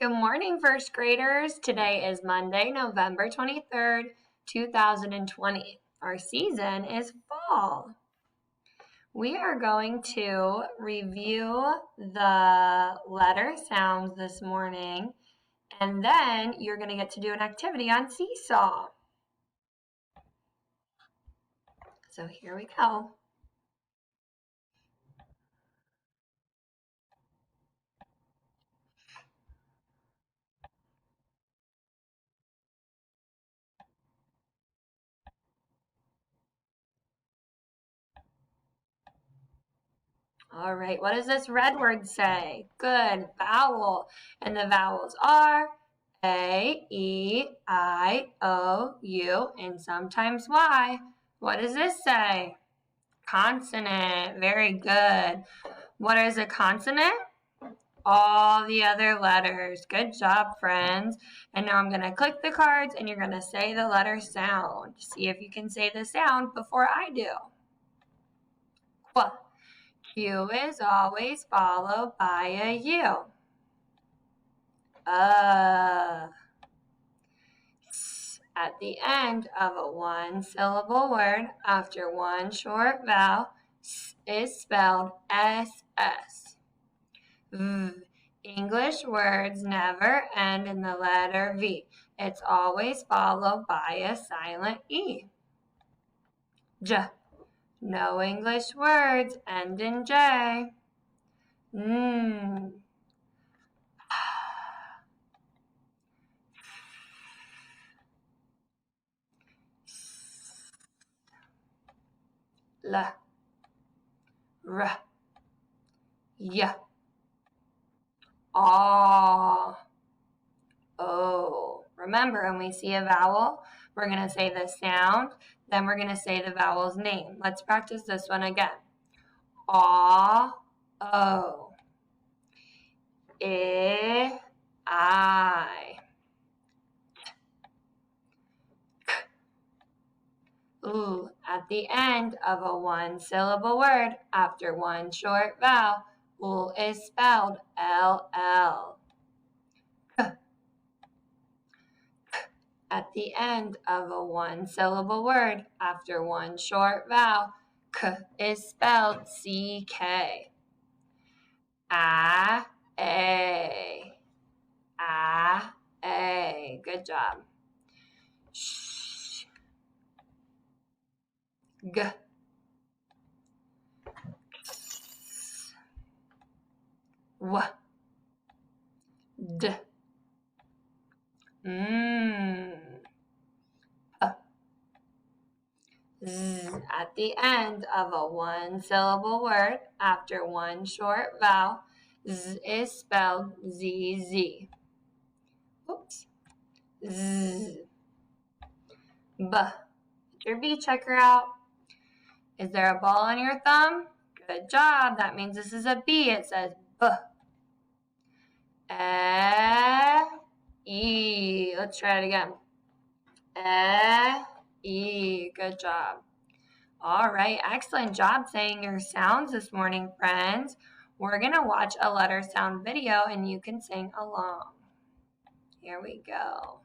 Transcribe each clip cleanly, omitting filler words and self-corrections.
Good morning, first graders. Today is Monday, November 23rd, 2020. Our season is fall. We are going to review the letter sounds this morning, and then you're going to get to do an activity on Seesaw. So here we go. All right, what does this red word say? Good, vowel. And the vowels are A, E, I, O, U, and sometimes Y. What does this say? Consonant. Very good. What is a consonant? All the other letters. Good job, friends. And now I'm going to click the cards and you're going to say the letter sound. See if you can say the sound before I do. Qu. Q is always followed by a U. S. At the end of a one-syllable word, after one short vowel, is spelled SS. V. English words never end in the letter V. It's always followed by a silent E. J. No English words end in J. L. R. Y. Ah. Oh. Remember, when we see a vowel, we're going to say the sound, then we're going to say the vowel's name. Let's practice this one again. Ah. O. I. I. Ooh, at the end of a one-syllable word, after one short vowel, ooh is spelled LL. At the end of a one-syllable word, after one short vowel, K is spelled CK. A. Good job. Sh. G. W. D. Z. At the end of a one-syllable word, after one short vowel, Z is spelled ZZ. Oops. Z. B. Get your V checker out. Is there a ball on your thumb? Good job. That means this is a B. It says B. E. Let's try it again. E. Good job. All right, excellent job saying your sounds this morning, friends. We're going to watch a letter sound video and you can sing along. Here we go.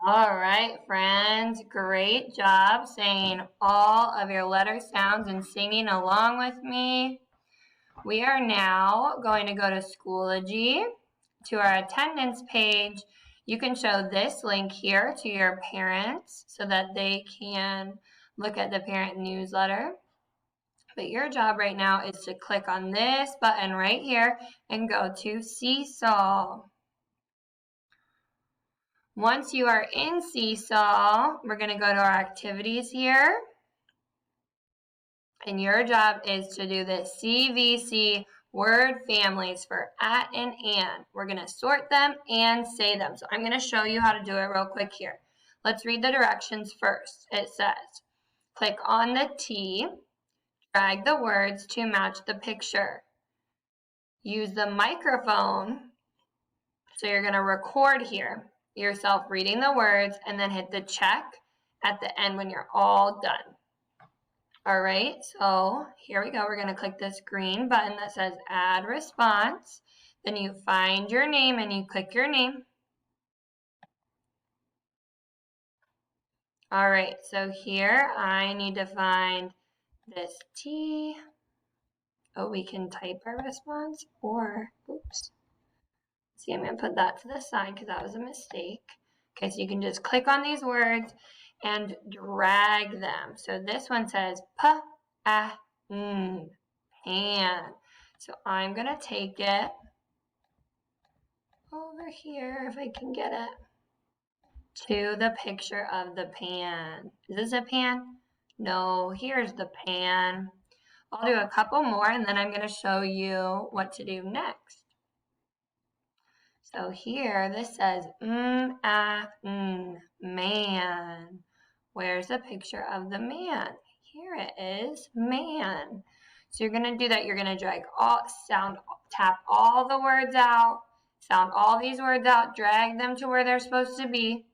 All right, friends, great job saying all of your letter sounds and singing along with me. We are now going to go to Schoology, to our attendance page. You can show this link here to your parents so that they can look at the parent newsletter. But your job right now is to click on this button right here and go to Seesaw. Once you are in Seesaw, we're going to go to our activities here. And your job is to do the CVC word families for at and and. We're going to sort them and say them. So I'm going to show you how to do it real quick here. Let's read the directions first. It says, click on the T, drag the words to match the picture. Use the microphone. So you're going to record here yourself reading the words and then hit the check at the end when you're all done. All right, so here we go. We're going to click this green button that says add response. Then you find your name and you click your name. All right, so here I need to find this T. Oh, we can type our response or, oops. See, I'm going to put that to the side because that was a mistake. Okay, so you can just click on these words and drag them. So this one says pan. So I'm going to take it over here, if I can get it, to the picture of the pan. Is this a pan? No, here's the pan. I'll do a couple more and then I'm going to show you what to do next. So here, this says man. Where's the picture of the man? Here it is, man. So you're going to do that. You're going to drag tap all the words out, sound all these words out, drag them to where they're supposed to be.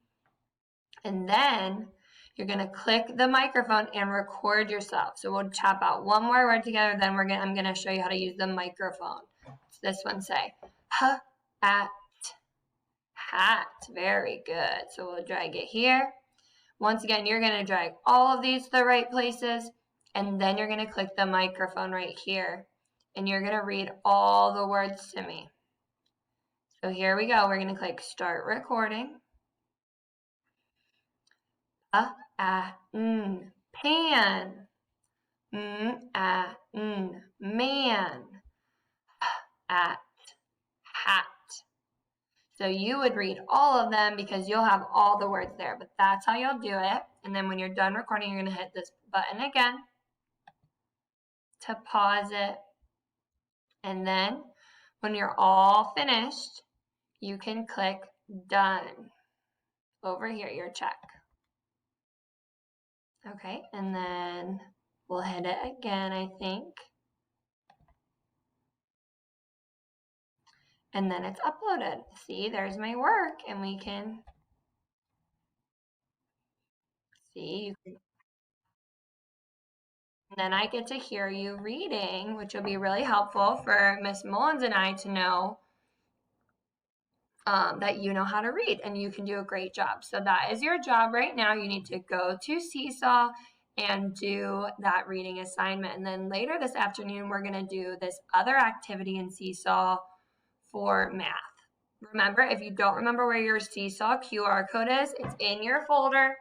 And then you're going to click the microphone and record yourself. So we'll tap out one more word together, then I'm going to show you how to use the microphone. So this one say, at, hat. Very good. So we'll drag it here. Once again, you're going to drag all of these to the right places, and then you're going to click the microphone right here, and you're going to read all the words to me. So here we go. We're going to click start recording. Pan. Man. At, hat. So you would read all of them because you'll have all the words there, but that's how you'll do it. And then when you're done recording, you're going to hit this button again to pause it. And then when you're all finished, you can click done over here, your check. Okay, and then we'll hit it again, I think. And then it's uploaded. See, there's my work, and we can see. And then I get to hear you reading, which will be really helpful for Miss Mullins and I to know that you know how to read and you can do a great job. So that is your job right now. You need to go to Seesaw and do that reading assignment. And then later this afternoon, we're going to do this other activity in Seesaw for math. Remember, if you don't remember where your Seesaw QR code is, it's in your folder,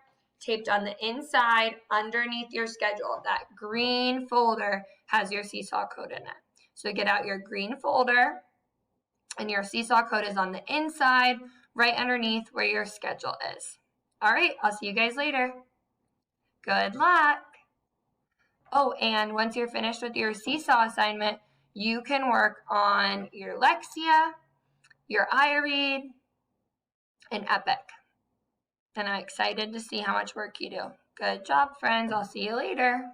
taped on the inside underneath your schedule. That green folder has your Seesaw code in it. So get out your green folder, and your Seesaw code is on the inside, right underneath where your schedule is. All right, I'll see you guys later. Good luck. Oh, and once you're finished with your Seesaw assignment, you can work on your Lexia, your iRead, and Epic. And I'm excited to see how much work you do. Good job, friends. I'll see you later.